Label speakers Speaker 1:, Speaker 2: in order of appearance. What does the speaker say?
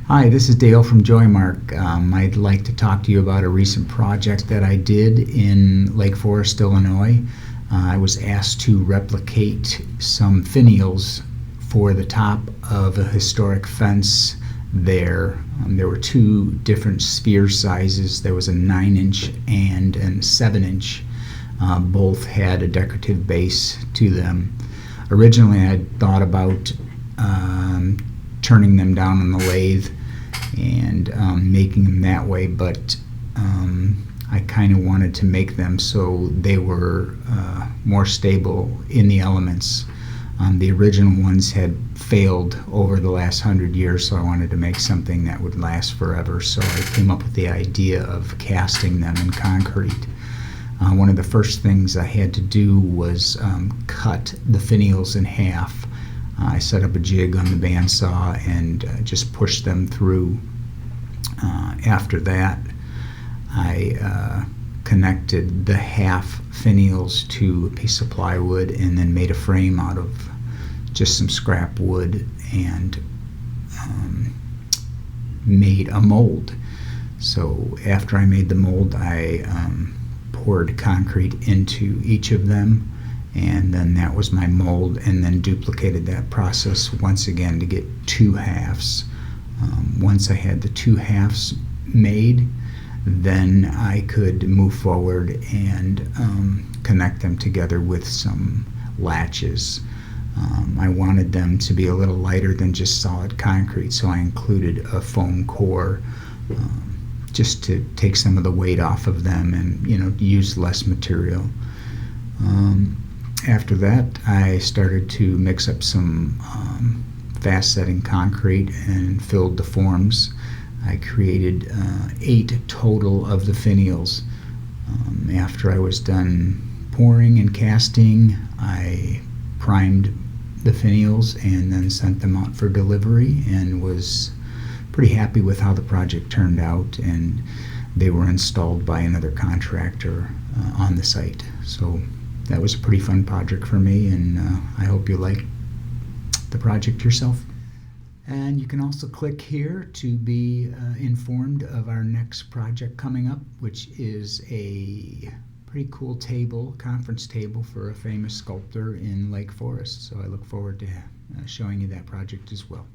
Speaker 1: Hi, this is Dale from JOYMARK. I'd like to talk to you about a recent project that I did in Lake Forest, Illinois. I was asked to replicate some finials for the top of a historic fence there. There were two different sphere sizes. There was a 9-inch and a 7-inch. Both had a decorative base to them. Originally, I thought about turning them down on the lathe and making them that way, but I kind of wanted to make them so they were more stable in the elements. The original ones had failed over the last 100 years, so I wanted to make something that would last forever. So I came up with the idea of casting them in concrete. One of the first things I had to do was cut the finials in half. I set up a jig on the bandsaw and just pushed them through. After that, I connected the half finials to a piece of plywood and then made a frame out of just some scrap wood and made a mold. So after I made the mold, I poured concrete into each of them, and then that was my mold, and then duplicated that process once again to get two halves. Once I had the two halves made, then I could move forward and connect them together with some latches. I wanted them to be a little lighter than just solid concrete, so I included a foam core just to take some of the weight off of them and use less material. After that, I started to mix up some fast-setting concrete and filled the forms. I created 8 total of the finials. After I was done pouring and casting, I primed the finials and then sent them out for delivery, and was pretty happy with how the project turned out, and they were installed by another contractor on the site. So that was a pretty fun project for me, and I hope you like the project yourself. And you can also click here to be informed of our next project coming up, which is a pretty cool table, conference table for a famous sculptor in Lake Forest. So I look forward to showing you that project as well.